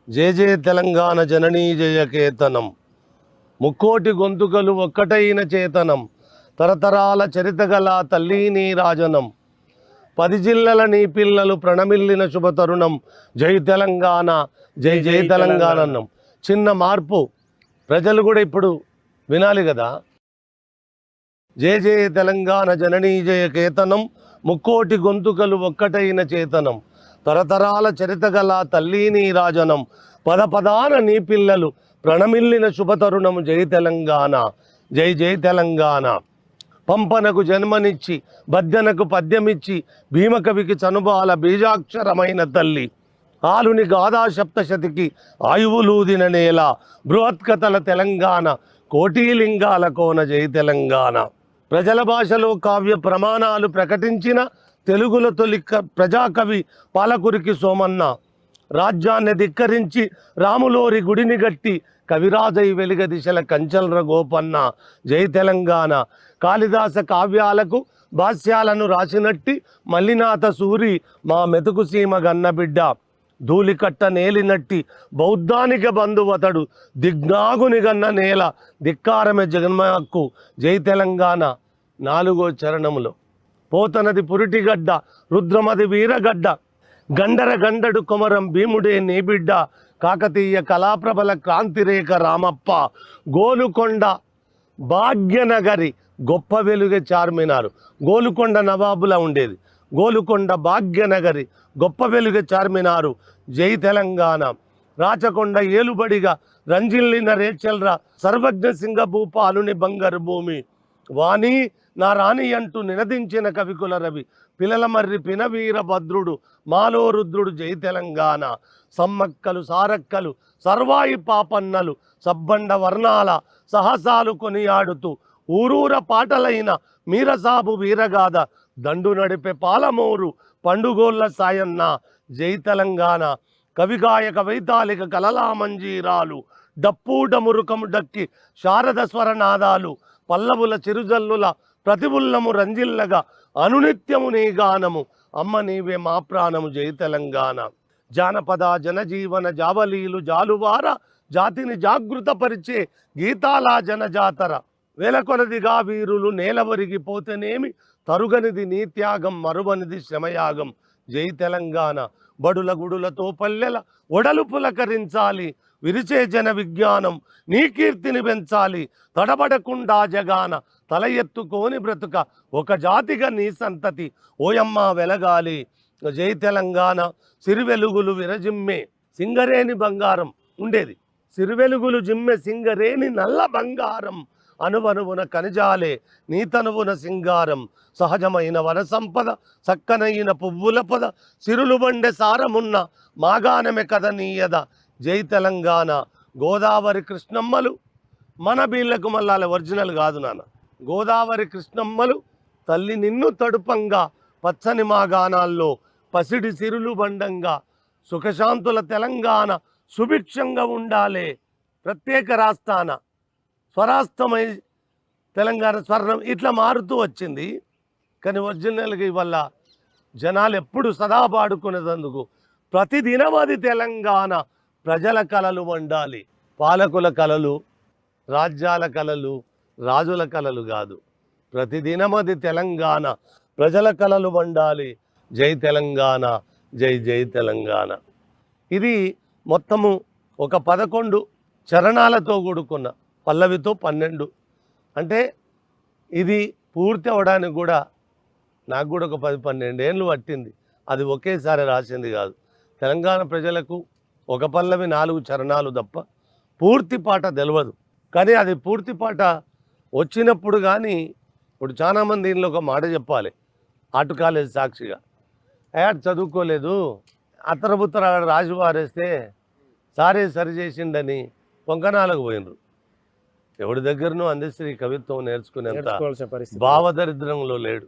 జయ జయ తెలంగాణ జననీ జయ కేతనం, ముక్కోటి గొంతుకలు ఒక్కటైన చేతనం, తరతరాల చరితగల తల్లి నీ రాజనం, 10 జిల్లల నీ పిల్లలు ప్రణమిల్లిన శుభతరుణం. జై తెలంగాణ, జై జై తెలంగాణ అన్నం. చిన్న మార్పు ప్రజలు కూడా ఇప్పుడు వినాలి కదా. జయ జయ తెలంగాణ జననీ జయ కేతనం, ముక్కోటి గొంతుకలు ఒక్కటైన చేతనం, తరతరాల చరితగల తల్లి నీ రాజనం, పద పదాన నీ పిల్లలు ప్రణమిల్లిన శుభతరుణం. జై తెలంగాణ, జై జై తెలంగాణ. పంపనకు జన్మనిచ్చి బద్దెనకు పద్యమిచ్చి భీమకవికి చనుబాల బీజాక్షరమైన తల్లి, ఆలుని గాథా సప్తశతికి ఆయువులూదిన నేల, బృహత్కథల తెలంగాణ కోటీలింగాల కోన. జై తెలంగాణ. ప్రజల భాషలో కావ్య ప్రమాణాలు ప్రకటించిన తెలుగులో తొలి ప్రజాకవి పాలకురికి సోమన్న, రాజ్యాన్ని ధిక్కరించి రాములోరి గుడిని గట్టి కవిరాజై వెలిగ దిశల కంచల్ర గోపన్న. జై తెలంగాణ. కాళిదాస కావ్యాలకు భాష్యాలను రాసినట్టి మల్లినాథ సూరి మా మెతుకు సీమ గన్నబిడ్డ, ధూళికట్ట నేలినట్టి బౌద్ధానిక బంధువతడు, దిగ్నాగుని గన్న నేల ధిక్కారమే జగన్మహక్కు. జై తెలంగాణ. 4వ చరణములో పోతనది పురిటిగడ్డ, రుద్రమది వీరగడ్డ, గండర గండడు కొమరం భీముడే నీ బిడ్డ, కాకతీయ కళాప్రబల క్రాంతిరేఖ రామప్ప, గోలుకొండ భాగ్యనగరి గొప్ప వెలుగే చార్మినారు. గోలుకొండ నవాబులా ఉండేది. గోలుకొండ భాగ్యనగరి గొప్ప వెలుగే చార్మినారు. జై తెలంగాణ. రాచకొండ ఏలుబడిగా రంజిల్లిన రేచల్రా, సర్వజ్ఞ సింగ భూపాలుని బంగారు భూమి, వాణి నా రాణి అంటూ నినదించిన కవికుల రవి, పిలలమర్రి పినవీర భద్రుడు మాలో రుద్రుడు. జై తెలంగాణ. సమ్మక్కలు సారక్కలు సర్వాయి పాపన్నలు సబ్బండ వర్ణాల సాహసాలు కొనియాడుతూ ఊరూర పాటలైన మీరసాబు వీరగాథ, దండు నడిపే పాలమూరు పండుగోళ్ళ సాయన్న. జై తెలంగాణ. కవిగాయక వైతాళిక కలలా మంజీరాలు, డప్పు డమురుకము డక్కి శారద స్వరనాదాలు, పల్లవుల చిరుజల్లుల ప్రతిబుల్లము రంజిల్లగా అనునిత్యము నీ గానము, అమ్మ నీవే మా ప్రాణము. జై తెలంగాణ. జానపద జనజీవన జావలీలు జాలువార, జాతిని జాగృతపరిచే గీతాల జనజాతర, వేల కొలదిగా వీరులు నేలవరిగిపోతేనేమి, తరుగనిది నీ త్యాగం మరువనిది శ్రమయాగం. జై తెలంగాణ. బడుల గుడులతో పల్లెల ఒడలు పులకరించాలి, విరిచే జన విజ్ఞానం నీ కీర్తిని పెంచాలి, తడబడకుండా జగాన తల ఎత్తుకోని బ్రతుక ఒక జాతిగా నీ సంతతి ఓయమ్మ వెలగాలి. జై తెలంగాణ. సిరివెలుగులు విరజిమ్మే సింగరేణి బంగారం ఉండేది, సిరివెలుగులు జిమ్మె సింగరేణి నల్ల బంగారం, అనువనువున కనిజాలే నీ తనువున సింగారం, సహజమైన వన సంపద చక్కనైన పువ్వుల పద, సిరులు బండె సారమున్న మాగానమే కథ నీయద. జై తెలంగాణ. గోదావరి కృష్ణమ్మలు మన బీళ్లకు మళ్ళాలి, ఒరిజినల్ కాదు నాన్న. గోదావరి కృష్ణమ్మలు తల్లి నిన్ను తడుపంగా, పచ్చని మా గానాల్లో పసిడి సిరులు బండంగా, సుఖశాంతుల తెలంగాణ సుభిక్షంగా ఉండాలే. ప్రత్యేక రాష్ట్రాన స్వరాష్ట్రమై తెలంగాణ స్వర్ణం ఇట్లా మారుతూ వచ్చింది. కానీ ఒరిజినల్గా ఇవల్ల జనాలు ఎప్పుడు సదా పాడుకునేందుకు ప్రతిదినం అది తెలంగాణ ప్రజల కలలు వండాలి. పాలకుల కలలు, రాజ్యాల కలలు, రాజుల కలలు కాదు. ప్రతిదినం అది తెలంగాణ ప్రజల కలలు వండాలి. జై తెలంగాణ, జై జై తెలంగాణ. ఇది మొత్తము ఒక 11 చరణాలతో కూడుకున్న పల్లవితో 12. అంటే ఇది పూర్తి అవడానికి కూడా నాకు కూడా ఒక 10-12 ఏళ్ళు పట్టింది. అది ఒకేసారి రాసింది కాదు. తెలంగాణ ప్రజలకు ఒక పల్లవి 4 చరణాలు తప్ప పూర్తి పాట తెలియదు. కానీ అది పూర్తి పాట వచ్చినప్పుడు కానీ ఇప్పుడు చాలామంది దీనిలో ఒక మాట చెప్పాలి. ఆర్ట్ కాలేజ్ సాక్షిగా యాడ్ చదువుకోలేదు, అత్తరబుత్తర రాజు వారేస్తే సారే సరి చేసిండని పొంకనాలకు పోయినరు. ఎవరి దగ్గరనూ అందశ్రీ కవిత్వం నేర్చుకునేంత భావదరిద్రంలో లేడు.